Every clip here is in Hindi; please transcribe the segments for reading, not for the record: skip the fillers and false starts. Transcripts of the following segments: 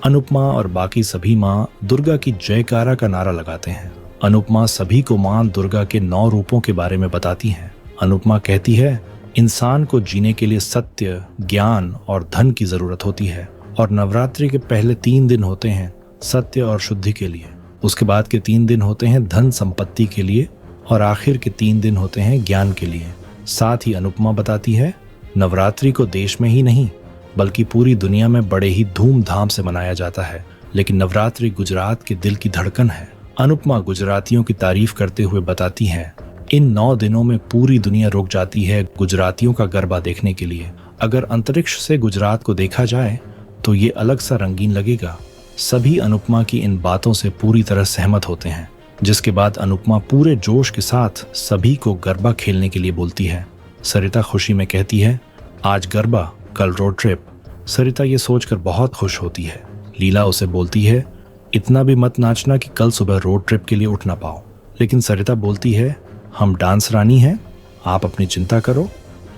अनुपमा और बाकी सभी माँ दुर्गा की जयकारा का नारा लगाते हैं। अनुपमा सभी को माँ दुर्गा के 9 रूपों के बारे में बताती हैं। अनुपमा कहती है, इंसान को जीने के लिए सत्य, ज्ञान और धन की जरूरत होती है और नवरात्रि के पहले 3 दिन होते हैं सत्य और शुद्धि के लिए। उसके बाद के 3 दिन होते हैं धन संपत्ति के लिए और आखिर के 3 दिन होते हैं ज्ञान के लिए। साथ ही अनुपमा बताती है, नवरात्रि को देश में ही नहीं बल्कि पूरी दुनिया में बड़े ही धूमधाम से मनाया जाता है, लेकिन नवरात्रि गुजरात के दिल की धड़कन है। अनुपमा गुजरातियों की तारीफ करते हुए बताती है, इन 9 दिनों में पूरी दुनिया रुक जाती है गुजरातियों का गरबा देखने के लिए। अगर अंतरिक्ष से गुजरात को देखा जाए तो ये अलग सा रंगीन लगेगा। सभी अनुपमा की इन बातों से पूरी तरह सहमत होते हैं, जिसके बाद अनुपमा पूरे जोश के साथ सभी को गरबा खेलने के लिए बोलती है। सरिता खुशी में कहती है, आज गरबा कल रोड ट्रिप। सरिता ये सोचकर बहुत खुश होती है। लीला उसे बोलती है, इतना भी मत नाचना कि कल सुबह रोड ट्रिप के लिए उठ ना पाओ। लेकिन सरिता बोलती है, हम डांस रानी हैं, आप अपनी चिंता करो।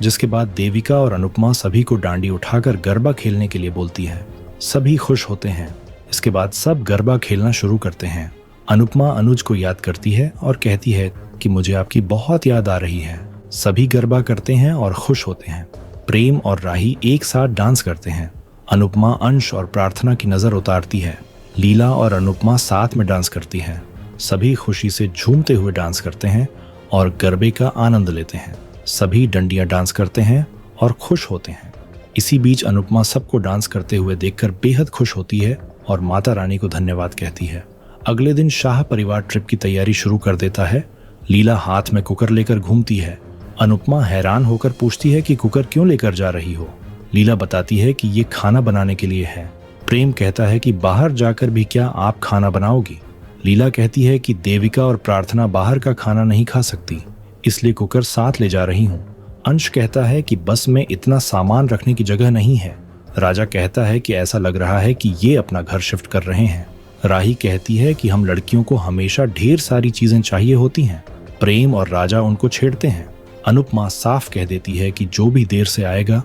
जिसके बाद देविका और अनुपमा सभी को डांडी उठाकर गरबा खेलने के लिए बोलती है। सभी खुश होते हैं। इसके बाद सब गरबा खेलना शुरू करते हैं। अनुपमा अनुज को याद करती है और कहती है कि मुझे आपकी बहुत याद आ रही है। सभी गरबा करते हैं और खुश होते हैं। प्रेम और राही एक साथ डांस करते हैं। अनुपमा अंश और प्रार्थना की नजर उतारती है। लीला और अनुपमा साथ में डांस करती हैं। सभी खुशी से झूमते हुए डांस करते हैं और गरबे का आनंद लेते हैं। सभी डंडियां डांस करते हैं और खुश होते हैं। इसी बीच अनुपमा सबको डांस करते हुए देखकर बेहद खुश होती है और माता रानी को धन्यवाद कहती है। अगले दिन शाह परिवार ट्रिप की तैयारी शुरू कर देता है। लीला हाथ में कुकर लेकर घूमती है। अनुपमा हैरान होकर पूछती है कि कुकर क्यों लेकर जा रही हो। लीला बताती है कि ये खाना बनाने के लिए है। प्रेम कहता है कि बाहर जाकर भी क्या आप खाना बनाओगी। लीला कहती है कि देविका और प्रार्थना बाहर का खाना नहीं खा सकती, इसलिए कुकर साथ ले जा रही हूँ। अंश कहता है कि बस में इतना सामान रखने की जगह नहीं है। राजा कहता है कि ऐसा लग रहा है कि ये अपना घर शिफ्ट कर रहे हैं। राही कहती है कि हम लड़कियों को हमेशा ढेर सारी चीजें चाहिए होती हैं। प्रेम और राजा उनको छेड़ते हैं। अनुपमा साफ कह देती है कि जो भी देर से आएगा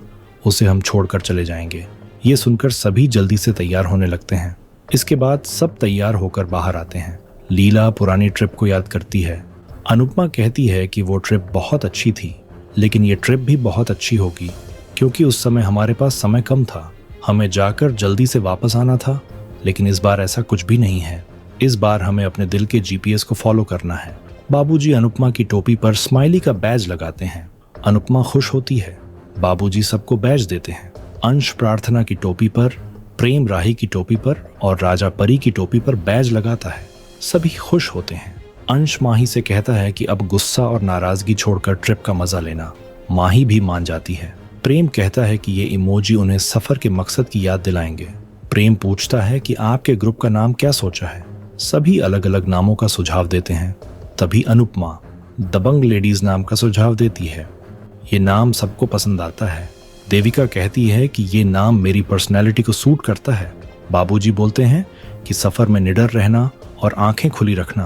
उसे हम छोड़कर चले जाएंगे। ये सुनकर सभी जल्दी से तैयार होने लगते हैं। इसके बाद सब तैयार होकर बाहर आते हैं। लीला पुरानी ट्रिप को याद करती है। अनुपमा कहती है कि वो ट्रिप बहुत अच्छी थी, लेकिन ये ट्रिप भी बहुत अच्छी होगी क्योंकि उस समय हमारे पास समय कम था। हमें जाकर जल्दी से वापस आना था, लेकिन इस बार ऐसा कुछ भी नहीं है। इस बार हमें अपने दिल के जीपीएस को फॉलो करना है। बाबूजी अनुपमा की टोपी पर स्माइली का बैज लगाते हैं। अनुपमा खुश होती है। बाबूजी सबको बैज देते हैं। अंश प्रार्थना की टोपी पर, प्रेम राही की टोपी पर और राजा परी की टोपी पर बैज लगाता है। सभी खुश होते हैं। अंश माही से कहता है कि अब गुस्सा और नाराजगी छोड़कर ट्रिप का मजा लेना। माही भी मान जाती है। प्रेम कहता है कि ये इमोजी उन्हें सफर के मकसद की याद दिलाएंगे। प्रेम पूछता है कि आपके ग्रुप का नाम क्या सोचा है। सभी अलग अलग नामों का सुझाव देते हैं। तभी अनुपमा दबंग लेडीज नाम का सुझाव देती है। ये नाम सबको पसंद आता है। देविका कहती है कि ये नाम मेरी पर्सनैलिटी को सूट करता है। बाबूजी बोलते हैं कि सफर में निडर रहना और आंखें खुली रखना।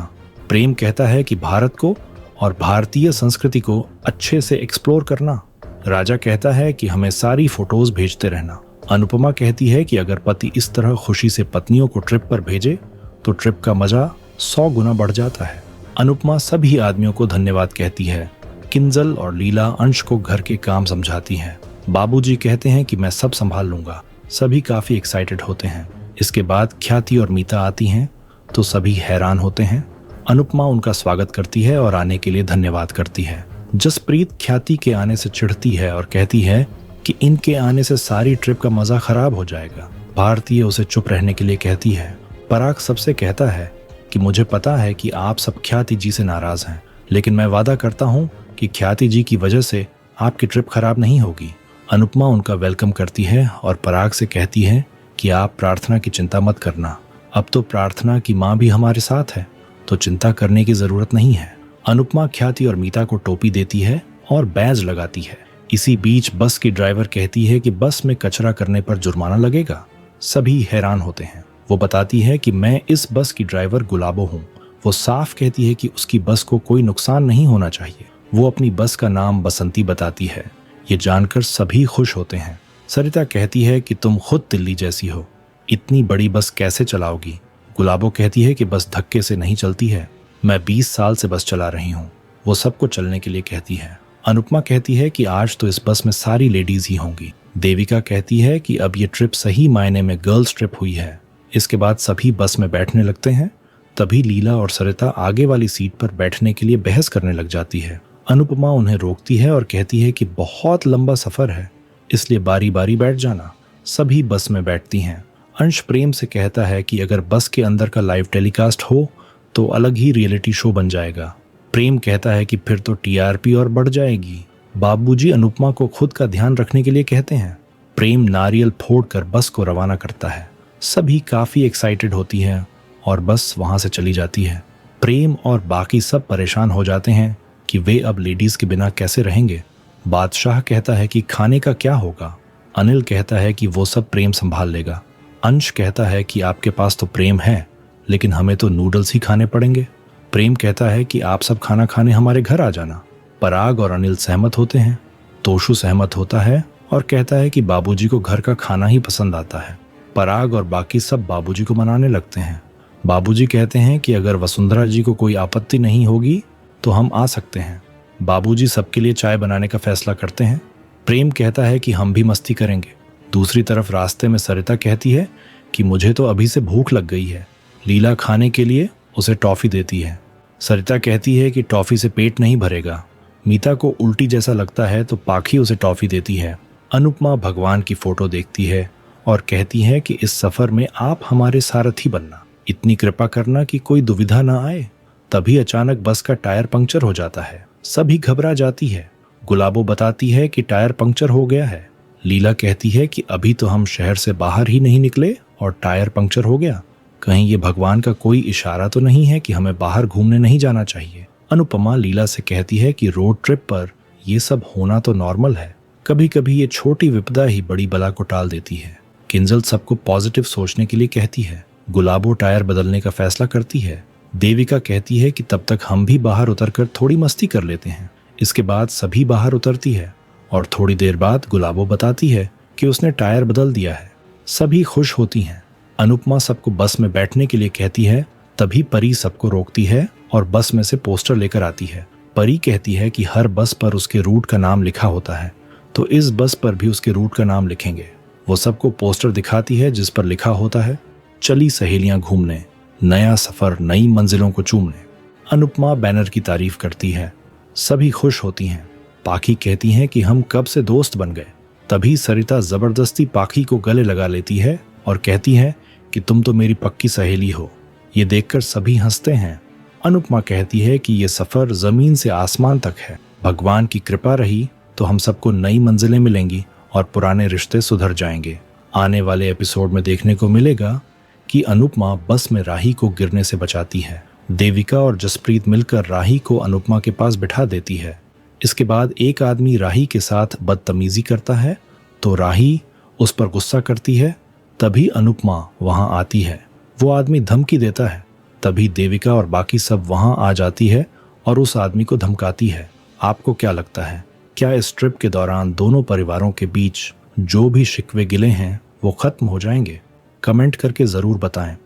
प्रेम कहता है कि भारत को और भारतीय संस्कृति को अच्छे से एक्सप्लोर करना। राजा कहता है कि हमें सारी फोटोज भेजते रहना। अनुपमा कहती है कि अगर पति इस तरह खुशी से पत्नियों को ट्रिप पर भेजे तो ट्रिप का मजा 100 गुना बढ़ जाता है। अनुपमा सभी आदमियों को धन्यवाद कहती है। किंजल और लीला अंश को घर के काम समझाती हैं। बाबूजी कहते हैं कि मैं सब संभाल लूंगा। सभी काफी एक्साइटेड होते हैं। इसके बाद ख्याति और मीता आती हैं तो सभी हैरान होते हैं। अनुपमा उनका स्वागत करती है और आने के लिए धन्यवाद करती है। जसप्रीत ख्याति के आने से चिढ़ती है और कहती है कि इनके आने से सारी ट्रिप का मजा खराब हो जाएगा। भारतीय उसे चुप रहने के लिए कहती है। पराग सबसे कहता है कि मुझे पता है कि आप सब ख्याति जी से नाराज हैं, लेकिन मैं वादा करता हूँ कि ख्याति जी की वजह से आपकी ट्रिप खराब नहीं होगी। अनुपमा उनका वेलकम करती है और पराग से कहती है कि आप प्रार्थना की चिंता मत करना। अब तो प्रार्थना की माँ भी हमारे साथ है, तो चिंता करने की जरूरत नहीं है। अनुपमा ख्याति और मीता को टोपी देती है और बैज लगाती है। इसी बीच बस की ड्राइवर कहती है कि बस में कचरा करने पर जुर्माना लगेगा। सभी हैरान होते हैं। वो बताती है कि मैं इस बस की ड्राइवर गुलाबो हूँ। वो साफ कहती है कि उसकी बस को कोई नुकसान नहीं होना चाहिए। वो अपनी बस का नाम बसंती बताती है। ये जानकर सभी खुश होते हैं। सरिता कहती है कि तुम खुद दिल्ली जैसी हो। इतनी बड़ी बस कैसे चलाओगी? गुलाबो कहती है कि बस धक्के से नहीं चलती है, मैं 20 साल से बस चला रही हूँ। वो सबको चलने के लिए कहती है। अनुपमा कहती है कि आज तो इस बस में सारी लेडीज ही होंगी। देविका कहती है कि अब ये ट्रिप सही मायने में गर्ल्स ट्रिप हुई है। इसके बाद सभी बस में बैठने लगते हैं। तभी लीला और सरिता आगे वाली सीट पर बैठने के लिए बहस करने लग जाती है। अनुपमा उन्हें रोकती है और कहती है कि बहुत लंबा सफर है, इसलिए बारी बारी बैठ जाना। सभी बस में बैठती हैं। अंश प्रेम से कहता है कि अगर बस के अंदर का लाइव टेलीकास्ट हो तो अलग ही रियलिटी शो बन जाएगा। प्रेम कहता है कि फिर तो टीआरपी और बढ़ जाएगी। बाबूजी अनुपमा को खुद का ध्यान रखने के लिए कहते हैं। प्रेम नारियल फोड़कर बस को रवाना करता है। सभी काफी एक्साइटेड होती है और बस वहां से चली जाती है। प्रेम और बाकी सब परेशान हो जाते हैं कि वे अब लेडीज के बिना कैसे रहेंगे। बादशाह कहता है कि खाने का क्या होगा। अनिल कहता है कि वो सब प्रेम संभाल लेगा। अंश कहता है कि आपके पास तो प्रेम है, लेकिन हमें तो नूडल्स ही खाने पड़ेंगे। प्रेम कहता है कि आप सब खाना खाने हमारे घर आ जाना। पराग और अनिल सहमत होते हैं। तोशु सहमत होता है और कहता है कि बाबूजी को घर का खाना ही पसंद आता है। पराग और बाकी सब बाबूजी को मनाने लगते हैं। बाबूजी कहते हैं कि अगर वसुंधरा जी को कोई आपत्ति नहीं होगी तो हम आ सकते हैं। बाबूजी सबके लिए चाय बनाने का फैसला करते हैं। प्रेम कहता है कि हम भी मस्ती करेंगे। दूसरी तरफ रास्ते में सरिता कहती है कि मुझे तो अभी से भूख लग गई है। लीला खाने के लिए उसे टॉफी देती है। सरिता कहती है कि टॉफी से पेट नहीं भरेगा। मीता को उल्टी जैसा लगता है तो पाखी उसे टॉफी देती है। अनुपमा भगवान की फोटो देखती है और कहती है कि इस सफर में आप हमारे सारथी बनना, इतनी कृपा करना कि कोई दुविधा ना आए। तभी अचानक बस का टायर पंक्चर हो जाता है। सभी घबरा जाती है। गुलाबो बताती है कि टायर पंक्चर हो गया है। लीला कहती है कि अभी तो हम शहर से बाहर ही नहीं निकले और टायर पंक्चर हो गया। कहीं ये भगवान का कोई इशारा तो नहीं है कि हमें बाहर घूमने नहीं जाना चाहिए। अनुपमा लीला से कहती है कि रोड ट्रिप पर ये सब होना तो नॉर्मल है। कभी कभी ये छोटी विपदा ही बड़ी बला को टाल देती है। किंजल सबको पॉजिटिव सोचने के लिए कहती है। गुलाबो टायर बदलने का फैसला करती है। देविका कहती है कि तब तक हम भी बाहर उतरकर थोड़ी मस्ती कर लेते हैं। इसके बाद सभी बाहर उतरती है और थोड़ी देर बाद गुलाबो बताती है कि उसने टायर बदल दिया है। सभी खुश होती हैं। अनुपमा सबको बस में बैठने के लिए कहती है। तभी परी सबको रोकती है और बस में से पोस्टर लेकर आती है। परी कहती है कि हर बस पर उसके रूट का नाम लिखा होता है, तो इस बस पर भी उसके रूट का नाम लिखेंगे। वो सबको पोस्टर दिखाती है जिस पर लिखा होता है, चली सहेलियां घूमने, नया सफर नई मंजिलों को चूमने। अनुपमा बैनर की तारीफ करती है। सभी खुश होती हैं। पाखी कहती हैं कि हम कब से दोस्त बन गए। तभी सरिता जबरदस्ती पाखी को गले लगा लेती है और कहती है कि तुम तो मेरी पक्की सहेली हो। ये देखकर सभी हंसते हैं। अनुपमा कहती है कि ये सफर जमीन से आसमान तक है। भगवान की कृपा रही तो हम सबको नई मंजिलें मिलेंगी और पुराने रिश्ते सुधर जाएंगे। आने वाले एपिसोड में देखने को मिलेगा कि अनुपमा बस में राही को गिरने से बचाती है। देविका और जसप्रीत मिलकर राही को अनुपमा के पास बिठा देती है। इसके बाद एक आदमी राही के साथ बदतमीजी करता है तो राही उस पर गुस्सा करती है। तभी अनुपमा वहां आती है। वो आदमी धमकी देता है। तभी देविका और बाकी सब वहां आ जाती है और उस आदमी को धमकाती है। आपको क्या लगता है, क्या इस ट्रिप के दौरान दोनों परिवारों के बीच जो भी शिकवे गिले हैं वो खत्म हो जाएंगे? कमेंट करके जरूर बताएं।